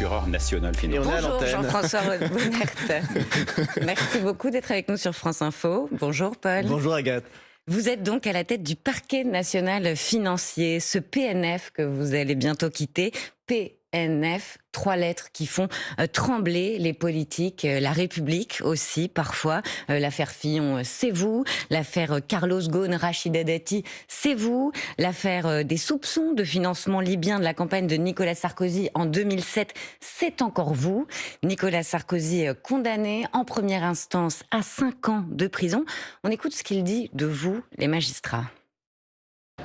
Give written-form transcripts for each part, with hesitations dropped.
procureur national Et on financier. est à Bonjour l'antenne. Jean-François Bonert. Merci beaucoup d'être avec nous sur France Info. Bonjour Paul. Bonjour Agathe. Vous êtes donc à la tête du parquet national financier, ce PNF que vous allez bientôt quitter. PNF, 3 lettres qui font trembler les politiques, la République aussi parfois. L'affaire Fillon, c'est vous. L'affaire Carlos Ghosn, Rachida Dati, c'est vous. L'affaire des soupçons de financement libyen de la campagne de Nicolas Sarkozy en 2007, c'est encore vous. Nicolas Sarkozy condamné en première instance à 5 ans de prison. On écoute ce qu'il dit de vous, les magistrats.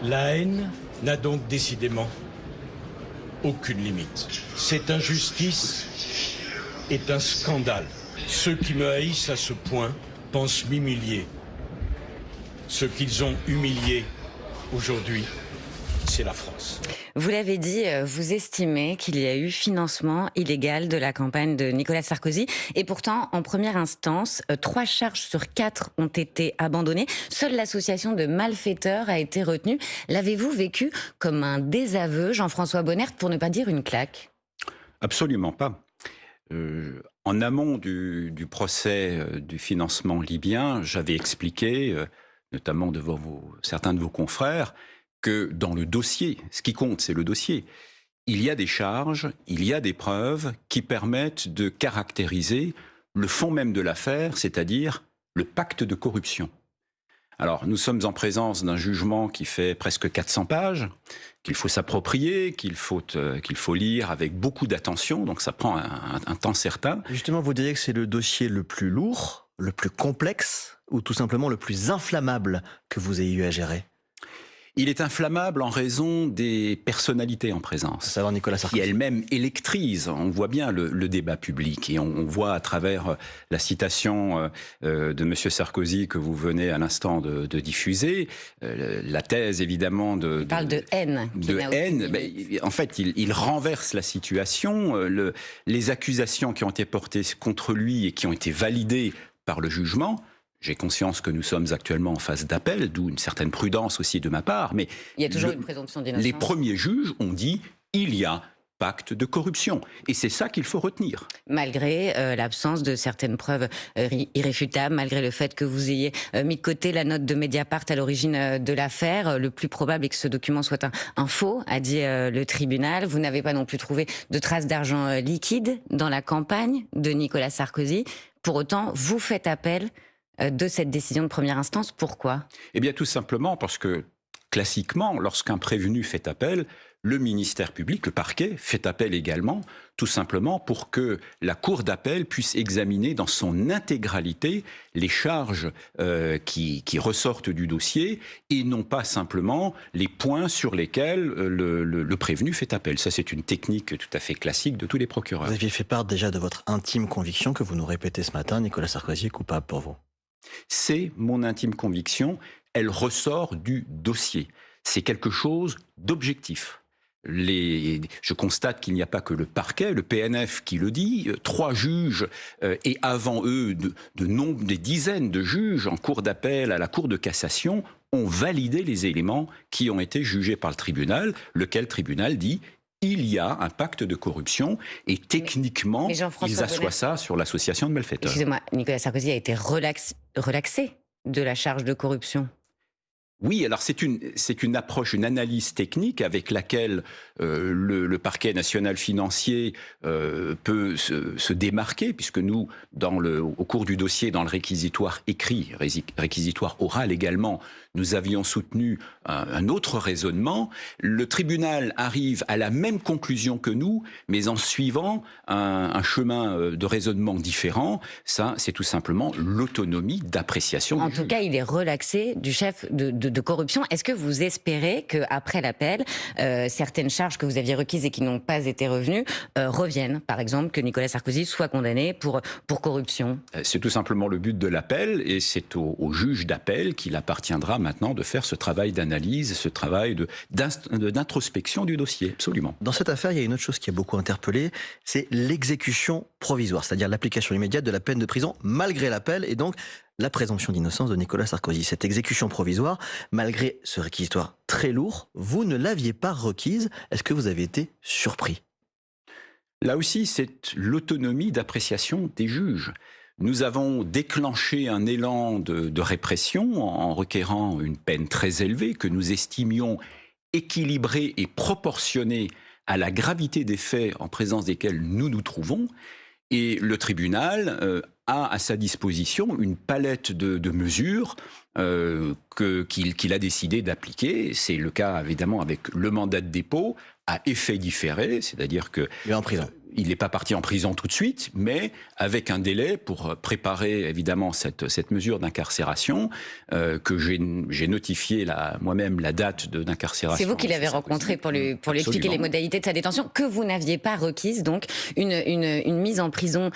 La haine n'a donc décidément aucune limite. Cette injustice est un scandale. Ceux qui me haïssent à ce point pensent m'humilier. Ce qu'ils ont humilié aujourd'hui, c'est la France. Vous l'avez dit, vous estimez qu'il y a eu financement illégal de la campagne de Nicolas Sarkozy. Et pourtant, en première instance, 3 charges sur 4 ont été abandonnées. Seule l'association de malfaiteurs a été retenue. L'avez-vous vécu comme un désaveu, Jean-François Bonert, pour ne pas dire une claque? Absolument pas. En amont du procès du financement libyen, j'avais expliqué, notamment devant certains de vos confrères, que dans le dossier, ce qui compte, c'est le dossier. Il y a des charges, il y a des preuves qui permettent de caractériser le fond même de l'affaire, c'est-à-dire le pacte de corruption. Alors, nous sommes en présence d'un jugement qui fait presque 400 pages, qu'il faut s'approprier, qu'il faut lire avec beaucoup d'attention, donc ça prend un temps certain. Justement, vous diriez que c'est le dossier le plus lourd, le plus complexe, ou tout simplement le plus inflammable que vous ayez eu à gérer? Il est inflammable en raison des personnalités en présence, À savoir Nicolas Sarkozy. qui elles-mêmes électrisent. On voit bien le débat public et on voit à travers la citation de M. Sarkozy que vous venez à l'instant de diffuser, la thèse évidemment Il parle de haine. En fait, il renverse la situation. Les accusations qui ont été portées contre lui et qui ont été validées par le jugement. J'ai conscience que nous sommes actuellement en phase d'appel, d'où une certaine prudence aussi de ma part. Mais Il y a toujours une présomption d'innocence. les premiers juges ont dit il y a pacte de corruption. Et c'est ça qu'il faut retenir. Malgré l'absence de certaines preuves irréfutables, malgré le fait que vous ayez mis de côté la note de Mediapart à l'origine de l'affaire, le plus probable est que ce document soit un faux, a dit le tribunal. Vous n'avez pas non plus trouvé de traces d'argent liquide dans la campagne de Nicolas Sarkozy. Pour autant, vous faites appel de cette décision de première instance. Pourquoi? Eh bien, tout simplement parce que, classiquement, lorsqu'un prévenu fait appel, le ministère public, le parquet, fait appel également, tout simplement pour que la cour d'appel puisse examiner dans son intégralité les charges qui ressortent du dossier et non pas simplement les points sur lesquels le prévenu fait appel. Ça, c'est une technique tout à fait classique de tous les procureurs. Vous aviez fait part déjà de votre intime conviction que vous nous répétez ce matin, Nicolas Sarkozy est coupable pour vous. C'est mon intime conviction, elle ressort du dossier. C'est quelque chose d'objectif. Je constate qu'il n'y a pas que le parquet, le PNF qui le dit, 3 juges et avant eux des dizaines de juges en cour d'appel à la cour de cassation ont validé les éléments qui ont été jugés par le tribunal, lequel tribunal dit il y a un pacte de corruption et techniquement, ils assoient ça sur l'association de malfaiteurs. Excusez-moi, Nicolas Sarkozy a été relaxé de la charge de corruption. Oui, alors c'est une approche, une analyse technique avec laquelle le parquet national financier peut se démarquer, puisque nous, au cours du dossier, dans le réquisitoire écrit, réquisitoire oral également, nous avions soutenu un autre raisonnement. Le tribunal arrive à la même conclusion que nous, mais en suivant un chemin de raisonnement différent. Ça, c'est tout simplement l'autonomie d'appréciation. En tout cas, il est relaxé du chef de corruption. Est-ce que vous espérez qu'après l'appel, certaines charges que vous aviez requises et qui n'ont pas été revenues reviennent? Par exemple, que Nicolas Sarkozy soit condamné pour corruption? C'est tout simplement le but de l'appel et c'est au juge d'appel qu'il appartiendra maintenant de faire ce travail d'analyse, ce travail d'introspection du dossier, absolument. Dans cette affaire, il y a une autre chose qui a beaucoup interpellé, c'est l'exécution provisoire, c'est-à-dire l'application immédiate de la peine de prison malgré l'appel et donc la présomption d'innocence de Nicolas Sarkozy. Cette exécution provisoire, malgré ce réquisitoire très lourd, vous ne l'aviez pas requise. Est-ce que vous avez été surpris ? Là aussi, c'est l'autonomie d'appréciation des juges. Nous avons déclenché un élan de répression en requérant une peine très élevée que nous estimions équilibrée et proportionnée à la gravité des faits en présence desquels nous nous trouvons. Et le tribunal a à sa disposition une palette de mesures qu'il a décidé d'appliquer. C'est le cas évidemment avec le mandat de dépôt à effet différé, c'est-à-dire que Il est en prison. il n'est pas parti en prison tout de suite, mais avec un délai pour préparer évidemment cette mesure d'incarcération que j'ai notifié moi-même la date d'incarcération. C'est vous qui l'avez rencontré pour lui expliquer les modalités de sa détention, que vous n'aviez pas requise, donc une mise en prison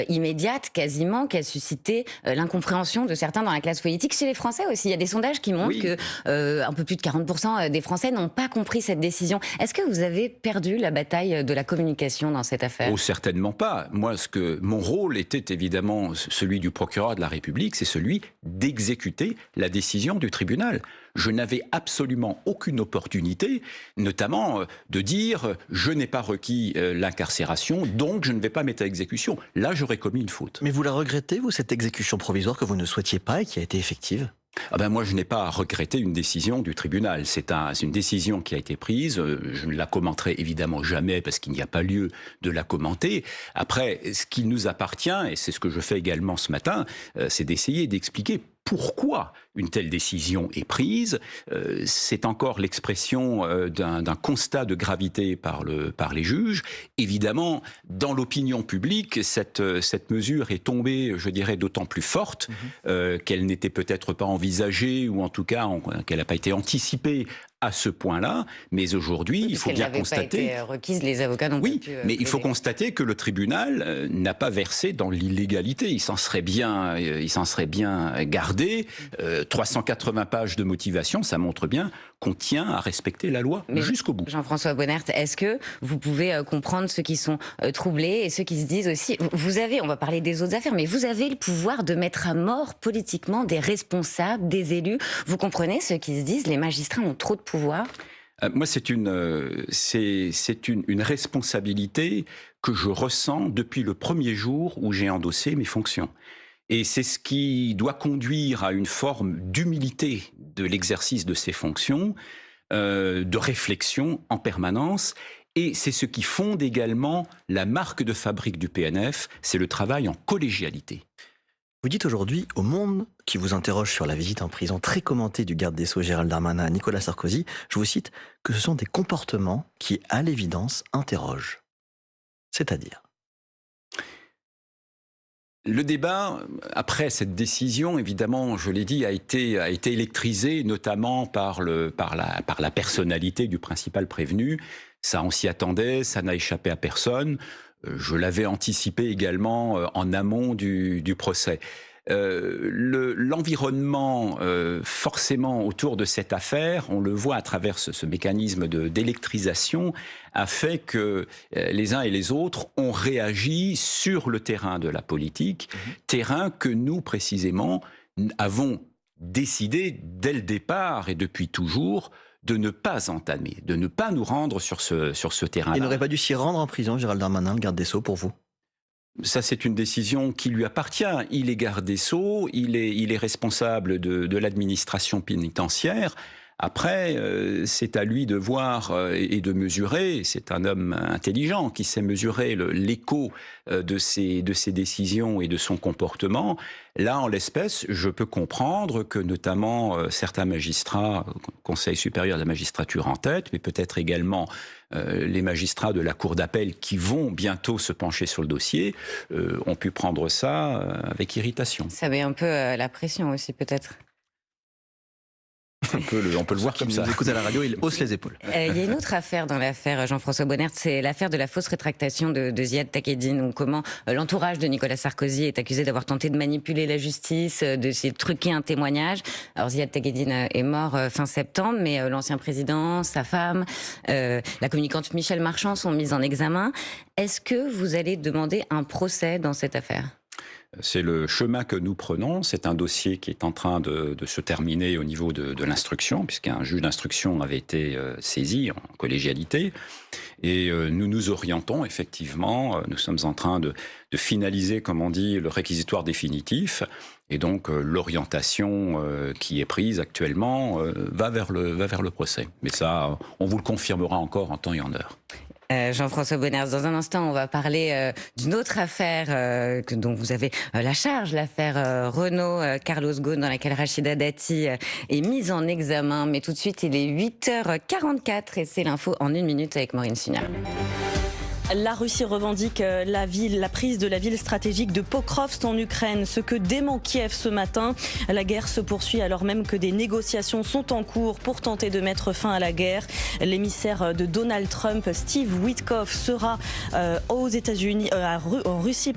immédiate, quasiment, qui a suscité l'incompréhension de certains dans la classe politique. Chez les Français aussi, il y a des sondages qui montrent que un peu plus de 40% des Français n'ont pas compris cette décision. Est-ce que vous avez perdu la bataille de la communication dans cette affaire ? Oh, certainement pas. Moi, mon rôle était évidemment celui du procureur de la République, c'est celui d'exécuter la décision du tribunal. Je n'avais absolument aucune opportunité, notamment de dire je n'ai pas requis l'incarcération, donc je ne vais pas mettre à exécution. Là, j'aurais commis une faute. Mais vous la regrettez, vous, cette exécution provisoire que vous ne souhaitiez pas et qui a été effective ? Ah ben moi, je n'ai pas à regretter une décision du tribunal. C'est une décision qui a été prise. Je ne la commenterai évidemment jamais parce qu'il n'y a pas lieu de la commenter. Après, ce qui nous appartient, et c'est ce que je fais également ce matin, c'est d'essayer d'expliquer pourquoi une telle décision est prise. C'est encore l'expression d'un constat de gravité par les juges. Évidemment, dans l'opinion publique, cette mesure est tombée, je dirais, d'autant plus forte qu'elle n'était peut-être pas envisagée, ou en tout cas qu'elle n'a pas été anticipée à ce point-là, mais aujourd'hui, il faut bien constater... Pas été requise, les avocats n'ont oui, pas pu mais il faut constater que le tribunal n'a pas versé dans l'illégalité. Il s'en serait bien gardé. 380 pages de motivation, ça montre bien qu'on tient à respecter la loi jusqu'au bout. Jean-François Bonnert, est-ce que vous pouvez comprendre ceux qui sont troublés et ceux qui se disent aussi, vous avez, on va parler des autres affaires, mais vous avez le pouvoir de mettre à mort politiquement des responsables, des élus. Vous comprenez ceux qui se disent, les magistrats ont trop de pouvoir ? Moi, c'est une responsabilité que je ressens depuis le premier jour où j'ai endossé mes fonctions. Et c'est ce qui doit conduire à une forme d'humilité de l'exercice de ces fonctions, de réflexion en permanence. Et c'est ce qui fonde également la marque de fabrique du PNF, c'est le travail en collégialité. Vous dites aujourd'hui au Monde, qui vous interroge sur la visite en prison très commentée du garde des Sceaux Gérald Darmanin à Nicolas Sarkozy, je vous cite, que ce sont des comportements qui, à l'évidence, interrogent. C'est-à-dire ? Le débat, après cette décision, évidemment, je l'ai dit, a été électrisé, notamment par la personnalité du principal prévenu. Ça, on s'y attendait, ça n'a échappé à personne. Je l'avais anticipé également en amont du procès. L'environnement forcément autour de cette affaire, on le voit à travers ce mécanisme d'électrisation, a fait que les uns et les autres ont réagi sur le terrain de la politique, terrain que nous précisément avons décidé dès le départ et depuis toujours de ne pas entamer, de ne pas nous rendre sur ce terrain-là. Il n'aurait pas dû s'y rendre en prison, Gérald Darmanin, le garde des Sceaux, pour vous ? Ça, c'est une décision qui lui appartient. Il est garde des Sceaux, il est responsable de l'administration pénitentiaire. Après, c'est à lui de voir et de mesurer. C'est un homme intelligent qui sait mesurer l'écho de ses décisions et de son comportement. Là, en l'espèce, je peux comprendre que notamment certains magistrats, Conseil supérieur de la magistrature en tête, mais peut-être également les magistrats de la Cour d'appel qui vont bientôt se pencher sur le dossier, ont pu prendre ça avec irritation. Ça met un peu la pression aussi, peut-être. On peut le voir comme ça. Nous écoute à la radio, il hausse les épaules. Il y a une autre affaire dans l'affaire Jean-François Bonnert, c'est l'affaire de la fausse rétractation de Ziad Takieddine, ou comment l'entourage de Nicolas Sarkozy est accusé d'avoir tenté de manipuler la justice, d'essayer de truquer un témoignage. Alors Ziad Takieddine est mort fin septembre, mais l'ancien président, sa femme, la communicante Michèle Marchand sont mises en examen. Est-ce que vous allez demander un procès dans cette affaire ? C'est le chemin que nous prenons. C'est un dossier qui est en train de se terminer au niveau de l'instruction, puisqu'un juge d'instruction avait été saisi en collégialité. Et nous nous orientons effectivement, nous sommes en train de finaliser, comme on dit, le réquisitoire définitif. Et donc l'orientation qui est prise actuellement va vers le procès. Mais ça, on vous le confirmera encore en temps et en heure. Jean-François Bonnert, dans un instant, on va parler d'une autre affaire dont vous avez la charge, l'affaire Renault-Carlos Ghosn, dans laquelle Rachida Dati est mise en examen. Mais tout de suite, il est 8h44 et c'est l'info en 1 minute avec Maureen Sugnard. La Russie revendique la prise de la ville stratégique de Pokrovsk en Ukraine, ce que dément Kiev ce matin. La guerre se poursuit alors même que des négociations sont en cours pour tenter de mettre fin à la guerre. L'émissaire de Donald Trump, Steve Witkoff, sera aux États-Unis, en Russie,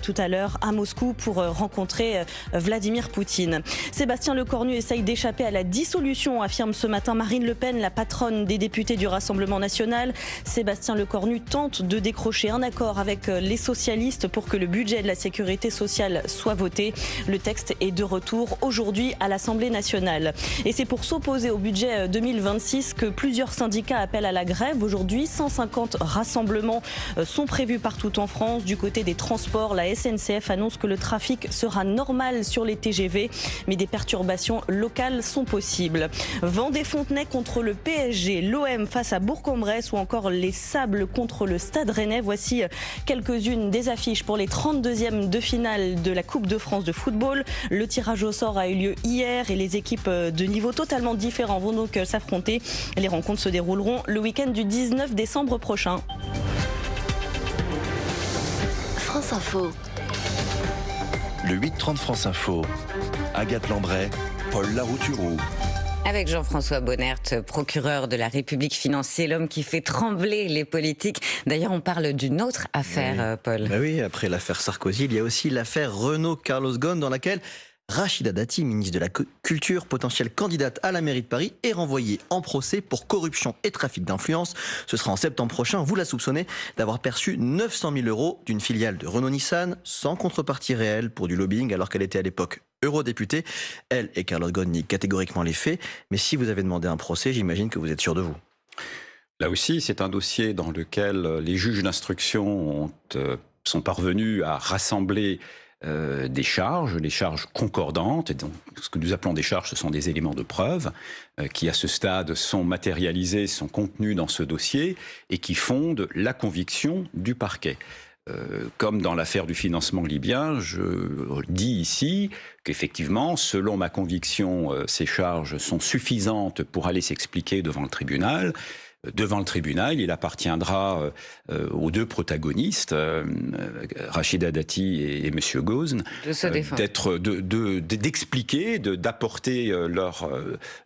tout à l'heure, à Moscou, pour rencontrer Vladimir Poutine. Sébastien Lecornu essaye d'échapper à la dissolution, affirme ce matin Marine Le Pen, la patronne des députés du Rassemblement national. Sébastien Lecornu tente de décrocher un accord avec les socialistes pour que le budget de la sécurité sociale soit voté. Le texte est de retour aujourd'hui à l'Assemblée nationale. Et c'est pour s'opposer au budget 2026 que plusieurs syndicats appellent à la grève. Aujourd'hui, 150 rassemblements sont prévus partout en France. Du côté des transports, la SNCF annonce que le trafic sera normal sur les TGV, mais des perturbations locales sont possibles. Vendée-Fontenay contre le PSG, l'OM face à Bourg-en-Bresse ou encore les Sables contre le Stade Rennais. Voici quelques-unes des affiches pour les 32e de finale de la Coupe de France de football. Le tirage au sort a eu lieu hier et les équipes de niveau totalement différents vont donc s'affronter. Les rencontres se dérouleront le week-end du 19 décembre prochain. France Info. Le 8-30 France Info. Agathe Lambray, Paul Larouturou. Avec Jean-François Bonnert, procureur de la République financier, l'homme qui fait trembler les politiques. D'ailleurs, on parle d'une autre affaire, Paul. Oui, après l'affaire Sarkozy, il y a aussi l'affaire Renault-Carlos Ghosn, dans laquelle Rachida Dati, ministre de la Culture, potentielle candidate à la mairie de Paris, est renvoyée en procès pour corruption et trafic d'influence. Ce sera en septembre prochain. Vous la soupçonnez d'avoir perçu 900 000 € d'une filiale de Renault-Nissan sans contrepartie réelle pour du lobbying, alors qu'elle était à l'époque eurodéputée. Elle et Carlos Ghosn nient catégoriquement les faits. Mais si vous avez demandé un procès, j'imagine que vous êtes sûr de vous. Là aussi, c'est un dossier dans lequel les juges d'instruction sont parvenus à rassembler des charges, les charges concordantes. Et donc, ce que nous appelons des charges, ce sont des éléments de preuve qui, à ce stade, sont matérialisés, sont contenus dans ce dossier et qui fondent la conviction du parquet. Comme dans l'affaire du financement libyen, je dis ici qu'effectivement, selon ma conviction, ces charges sont suffisantes pour aller s'expliquer devant le tribunal. Devant le tribunal, il appartiendra aux deux protagonistes, Rachida Dati et M. Ghosn, d'expliquer, d'apporter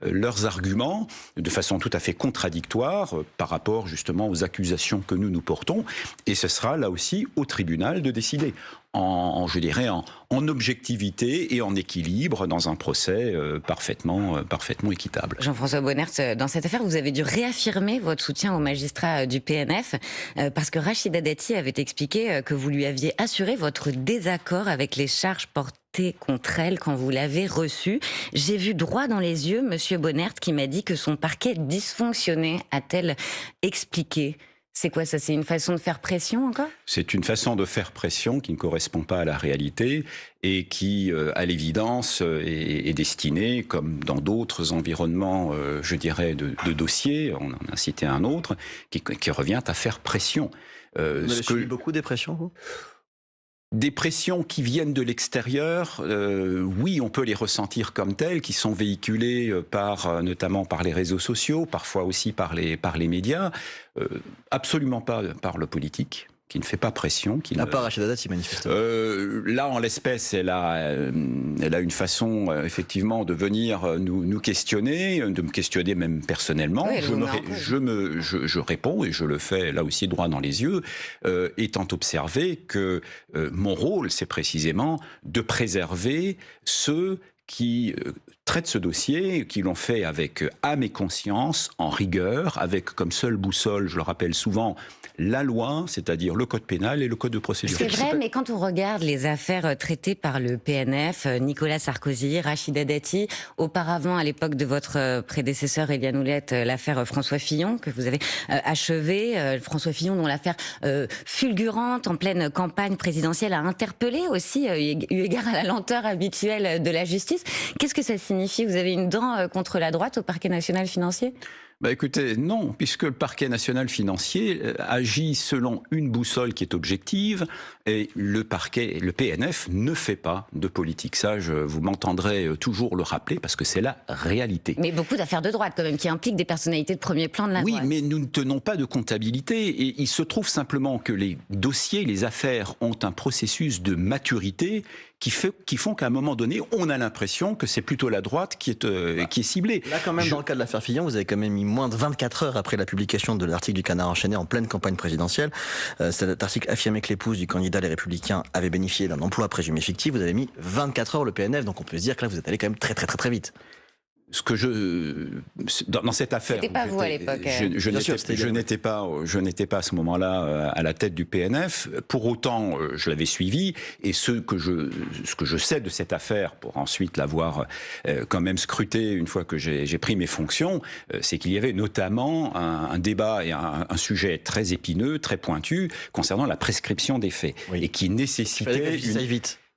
leurs arguments de façon tout à fait contradictoire par rapport justement aux accusations que nous portons. Et ce sera là aussi au tribunal de décider. Je dirais, en objectivité et en équilibre dans un procès parfaitement équitable. Jean-François Bonnert, dans cette affaire, vous avez dû réaffirmer votre soutien aux magistrats du PNF parce que Rachida Dati avait expliqué que vous lui aviez assuré votre désaccord avec les charges portées contre elle quand vous l'avez reçue. J'ai vu droit dans les yeux Monsieur Bonnert qui m'a dit que son parquet dysfonctionnait, a-t-elle expliqué. C'est quoi ça? C'est une façon de faire pression encore? C'est une façon de faire pression qui ne correspond pas à la réalité et qui, à l'évidence, est destinée, comme dans d'autres environnements, je dirais, de dossiers, on en a cité un autre, qui revient à faire pression. Vous avez subi beaucoup des pressions, vous ? Des pressions qui viennent de l'extérieur, oui, on peut les ressentir comme telles, qui sont véhiculées notamment par les réseaux sociaux, parfois aussi par les médias, absolument pas par le politique, qui ne fait pas pression. À part Rachida Dati, manifestement. Là, en l'espèce, elle a une façon, effectivement, de venir nous questionner, de me questionner même personnellement. Oui, je réponds, et je le fais là aussi droit dans les yeux, étant observé que mon rôle, c'est précisément de préserver ceux qui traitent ce dossier, qui l'ont fait avec âme et conscience, en rigueur, avec comme seule boussole, je le rappelle souvent, la loi, c'est-à-dire le code pénal et le code de procédure. C'est vrai, mais quand on regarde les affaires traitées par le PNF, Nicolas Sarkozy, Rachida Dati, auparavant, à l'époque de votre prédécesseur Éliane Houlette, l'affaire François Fillon, que vous avez achevée, François Fillon dont l'affaire fulgurante en pleine campagne présidentielle a interpellé aussi, eu égard à la lenteur habituelle de la justice. Qu'est-ce que ça signifie? Vous avez une dent contre la droite au parquet national financier? Écoutez, non, puisque le parquet national financier agit selon une boussole qui est objective, et le PNF ne fait pas de politique. Ça, vous m'entendrez toujours le rappeler, parce que c'est la réalité. Mais beaucoup d'affaires de droite, quand même, qui impliquent des personnalités de premier plan de la droite. Oui, mais nous ne tenons pas de comptabilité, et il se trouve simplement que les dossiers, les affaires ont un processus de maturité qui font qu'à un moment donné, on a l'impression que c'est plutôt la droite qui est ciblée. Là, quand même, dans le cas de l'affaire Fillon, vous avez quand même mis moins de 24 heures après la publication de l'article du Canard enchaîné en pleine campagne présidentielle. Cet article affirmait que l'épouse du candidat Les Républicains avait bénéficié d'un emploi présumé fictif. Vous avez mis 24 heures le PNF, donc on peut se dire que là, vous êtes allé quand même très très très très vite. Dans cette affaire, c'était pas vous à l'époque. Je n'étais pas à ce moment-là à la tête du PNF. Pour autant, je l'avais suivi, et ce que je sais de cette affaire, pour ensuite l'avoir quand même scruté une fois que j'ai pris mes fonctions, c'est qu'il y avait notamment un débat et un sujet très épineux, très pointu, concernant la prescription des faits, et qui nécessitait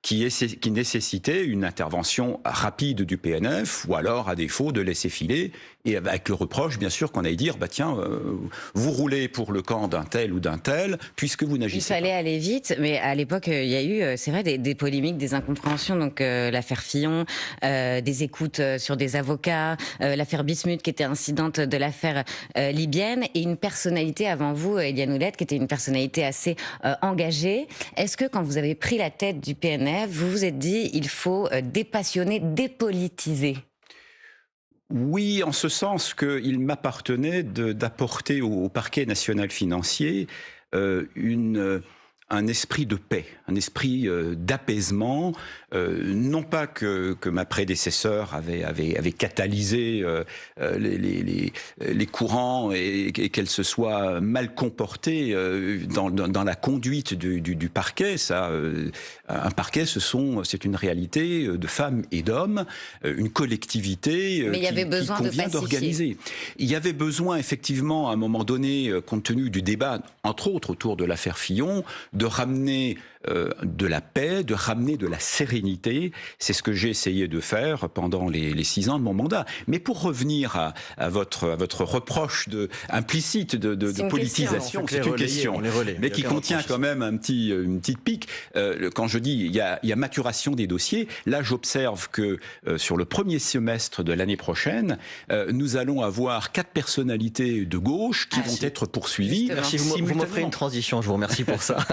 qui nécessitait une intervention rapide du PNF, ou alors, à défaut, de laisser filer, et avec le reproche, bien sûr, qu'on allait dire, vous roulez pour le camp d'un tel ou d'un tel, puisque vous n'agissez pas. Il fallait aller vite, mais à l'époque, il y a eu, c'est vrai, des polémiques, des incompréhensions, donc l'affaire Fillon, des écoutes sur des avocats, l'affaire Bismuth, qui était incidente de l'affaire libyenne, et une personnalité avant vous, Éliane Houlette, qui était une personnalité assez engagée. Est-ce que, quand vous avez pris la tête du PNF, vous vous êtes dit, il faut dépassionner, dépolitiser? Oui, en ce sens qu'il m'appartenait d'apporter au parquet national financier un esprit de paix, un esprit d'apaisement, non pas que ma prédécesseur avait catalysé les courants et qu'elle se soit mal comportée dans la conduite du parquet. Ça, un parquet, c'est une réalité de femmes et d'hommes, une collectivité qui convient d'organiser. Il y avait besoin, effectivement, à un moment donné, compte tenu du débat, entre autres autour de l'affaire Fillon, de ramener de la paix, de ramener de la sérénité. C'est ce que j'ai essayé de faire pendant les 6 ans de mon mandat. Mais pour revenir à votre reproche implicite de politisation, c'est une question, mais qui contient quand même une petite pique. Quand je dis il y a maturation des dossiers, là j'observe que sur le premier semestre de l'année prochaine, nous allons avoir 4 personnalités de gauche qui vont être poursuivies. Merci, vous m'offrez une transition, je vous remercie pour ça.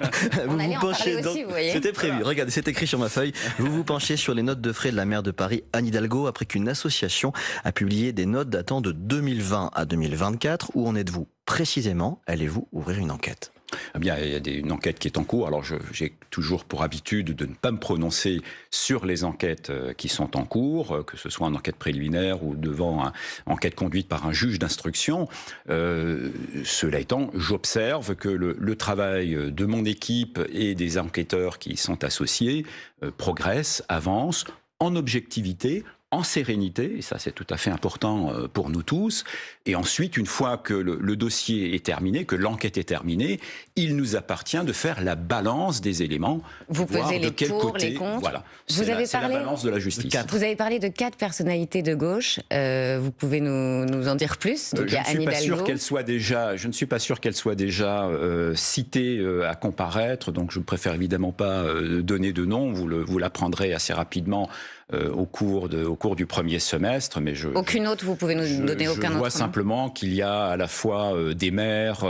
Vous vous penchez aussi, vous voyez. C'était prévu, regardez, c'est écrit sur ma feuille. Vous vous penchez sur les notes de frais de la maire de Paris, Anne Hidalgo, après qu'une association a publié des notes datant de 2020 à 2024. Où en êtes-vous précisément? Allez-vous ouvrir une enquête? Eh bien, il y a une enquête qui est en cours. Alors, j'ai toujours pour habitude de ne pas me prononcer sur les enquêtes qui sont en cours, que ce soit en enquête préliminaire ou devant une enquête conduite par un juge d'instruction. Cela étant, j'observe que le travail de mon équipe et des enquêteurs qui y sont associés progresse, avance en objectivité, en sérénité, et ça c'est tout à fait important pour nous tous. Et ensuite, une fois que le dossier est terminé, que l'enquête est terminée, il nous appartient de faire la balance des éléments. Vous pesez les pour, les contre. Voilà. C'est la balance de la justice. Vous avez parlé de 4 personnalités de gauche. Vous pouvez nous en dire plus? Donc, je ne suis pas sûr qu'elle soit déjà citée à comparaître, donc je ne préfère évidemment pas donner de nom. Vous l'apprendrez assez rapidement au cours du premier semestre, mais aucune autre, vous pouvez nous donner aucun autre? Je vois simplement qu'il y a à la fois des maires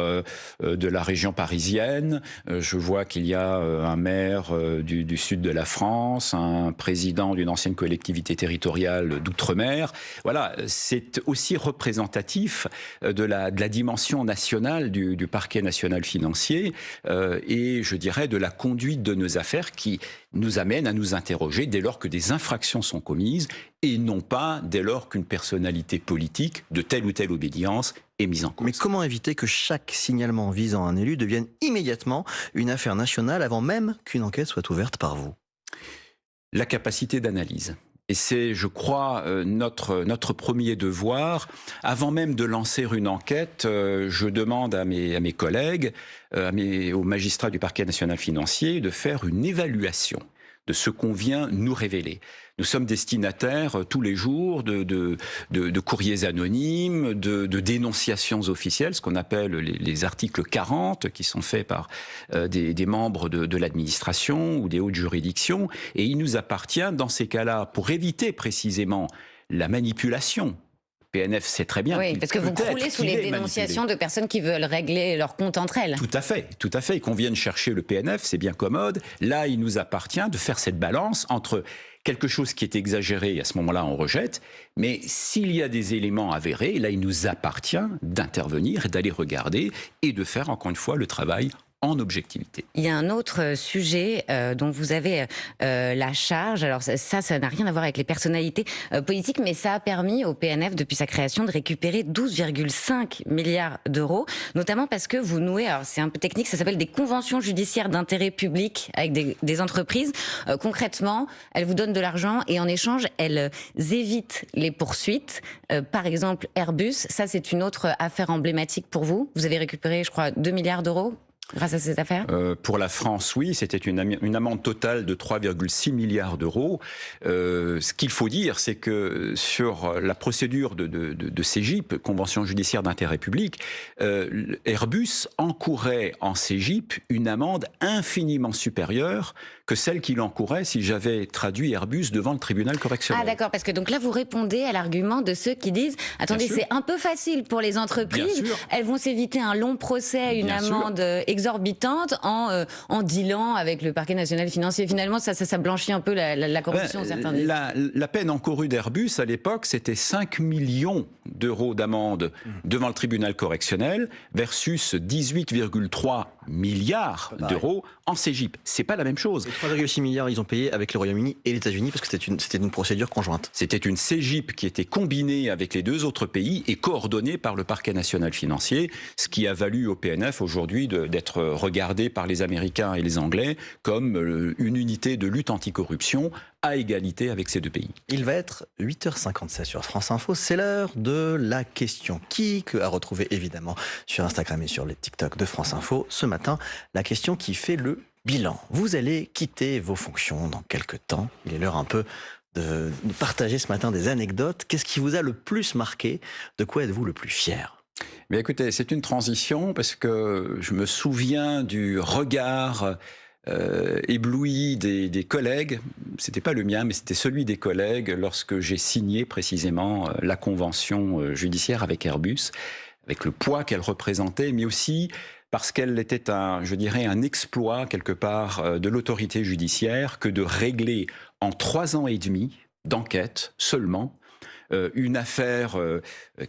de la région parisienne, je vois qu'il y a un maire du sud de la France, un président d'une ancienne collectivité territoriale d'outre-mer. Voilà, c'est aussi représentatif de la dimension nationale du parquet national financier et je dirais de la conduite de nos affaires qui nous amène à nous interroger dès lors que des infractions sont commises. et non pas dès lors qu'une personnalité politique de telle ou telle obédience est mise en cause. Mais comment éviter que chaque signalement visant un élu devienne immédiatement une affaire nationale avant même qu'une enquête soit ouverte par vous? La capacité d'analyse. Et c'est, je crois, notre premier devoir. Avant même de lancer une enquête, je demande à mes collègues, aux magistrats du parquet national financier, de faire une évaluation de ce qu'on vient nous révéler. Nous sommes destinataires tous les jours de courriers anonymes, de dénonciations officielles, ce qu'on appelle les articles 40, qui sont faits par des membres de l'administration ou des hautes juridictions. Et il nous appartient, dans ces cas-là, pour éviter précisément la manipulation. PNF sait très bien. Oui, parce que vous croulez sous les dénonciations de personnes qui veulent régler leur compte entre elles. Tout à fait. Et qu'on vienne chercher le PNF, c'est bien commode. Là, il nous appartient de faire cette balance entre quelque chose qui est exagéré, à ce moment-là, on rejette. Mais s'il y a des éléments avérés, là, il nous appartient d'intervenir et d'aller regarder et de faire, encore une fois, le travail en objectivité. Il y a un autre sujet dont vous avez la charge. Alors ça n'a rien à voir avec les personnalités politiques, mais ça a permis au PNF, depuis sa création, de récupérer 12,5 milliards d'euros, notamment parce que vous nouez, alors c'est un peu technique, ça s'appelle des conventions judiciaires d'intérêt public avec des entreprises. Concrètement, elles vous donnent de l'argent et en échange, elles évitent les poursuites. Par exemple, Airbus, ça c'est une autre affaire emblématique pour vous. Vous avez récupéré, je crois, 2 milliards d'euros grâce à cette affaire? Pour la France, oui, c'était une amende totale de 3,6 milliards d'euros. Ce qu'il faut dire, c'est que sur la procédure de CEGIP, Convention judiciaire d'intérêt public, Airbus encourait en CEGIP une amende infiniment supérieure que celle qu'il encourait si j'avais traduit Airbus devant le tribunal correctionnel. Ah d'accord, parce que donc là vous répondez à l'argument de ceux qui disent « Attendez, c'est un peu facile pour les entreprises, elles vont s'éviter un long procès, une amende exorbitante en dealant avec le parquet national financier. » Finalement, ça blanchit un peu la corruption, certains disent. La peine encourue d'Airbus, à l'époque, c'était 5 millions d'euros d'amende devant le tribunal correctionnel versus 18,3 milliards d'euros en CEGIP. C'est pas la même chose. 3,6 milliards, ils ont payé avec le Royaume-Uni et les États-Unis parce que c'était une procédure conjointe. C'était une CEGIP qui était combinée avec les deux autres pays et coordonnée par le parquet national financier, ce qui a valu au PNF aujourd'hui d'être regardé par les Américains et les Anglais comme une unité de lutte anticorruption à égalité avec ces deux pays. Il va être 8h57 sur France Info. C'est l'heure de la question qui à retrouver évidemment sur Instagram et sur les TikTok de France Info. Ce matin, la question qui fait le bilan. Vous allez quitter vos fonctions dans quelques temps. Il est l'heure un peu de partager ce matin des anecdotes. Qu'est-ce qui vous a le plus marqué? De quoi êtes-vous le plus fier? Mais écoutez, c'est une transition parce que je me souviens du regard ébloui des collègues. C'était pas le mien, mais c'était celui des collègues lorsque j'ai signé précisément la convention judiciaire avec Airbus, avec le poids qu'elle représentait, mais aussi parce qu'elle était un exploit quelque part de l'autorité judiciaire que de régler en 3 ans et demi d'enquête seulement une affaire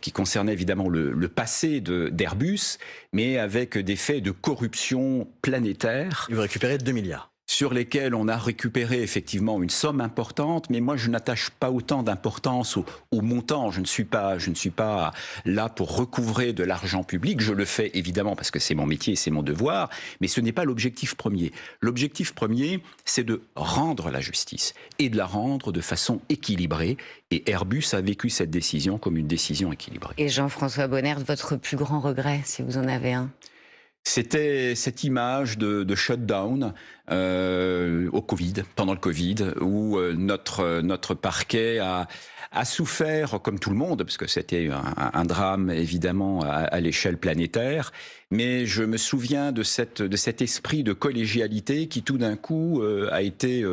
qui concernait évidemment le passé d'Airbus, mais avec des faits de corruption planétaire. Vous récupérez 2 milliards. Sur lesquels on a récupéré effectivement une somme importante, mais moi je n'attache pas autant d'importance au montant. Je ne suis pas là pour recouvrer de l'argent public. Je le fais évidemment parce que c'est mon métier et c'est mon devoir, mais ce n'est pas l'objectif premier. L'objectif premier, c'est de rendre la justice et de la rendre de façon équilibrée. Et Airbus a vécu cette décision comme une décision équilibrée. Et Jean-François Bonnert, votre plus grand regret, si vous en avez un? C'était cette image de shutdown pendant le Covid, où notre parquet a souffert, comme tout le monde, parce que c'était un drame évidemment à l'échelle planétaire. Mais je me souviens de cet esprit de collégialité qui tout d'un coup a été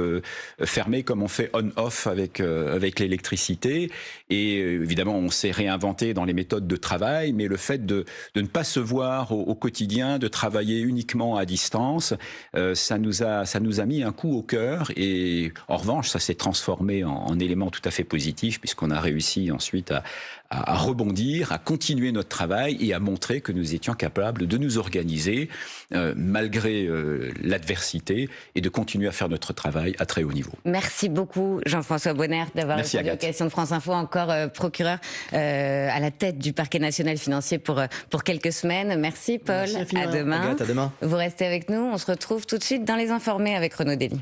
fermé comme on fait on-off avec l'électricité. Et évidemment, on s'est réinventé dans les méthodes de travail, mais le fait de ne pas se voir au quotidien, de travailler uniquement à distance, ça nous a mis un coup au cœur. Et en revanche, ça s'est transformé en élément tout à fait positif, puisqu'on a réussi ensuite à rebondir, à continuer notre travail et à montrer que nous étions capables de nous organiser malgré l'adversité et de continuer à faire notre travail à très haut niveau. Merci beaucoup Jean-François Bonner d'avoir répondu aux questions de France Info, encore procureur à la tête du parquet national financier pour quelques semaines. Merci Paul, Merci à demain. Agathe, à demain. Vous restez avec nous, on se retrouve tout de suite dans Les Informés avec Renaud Dely.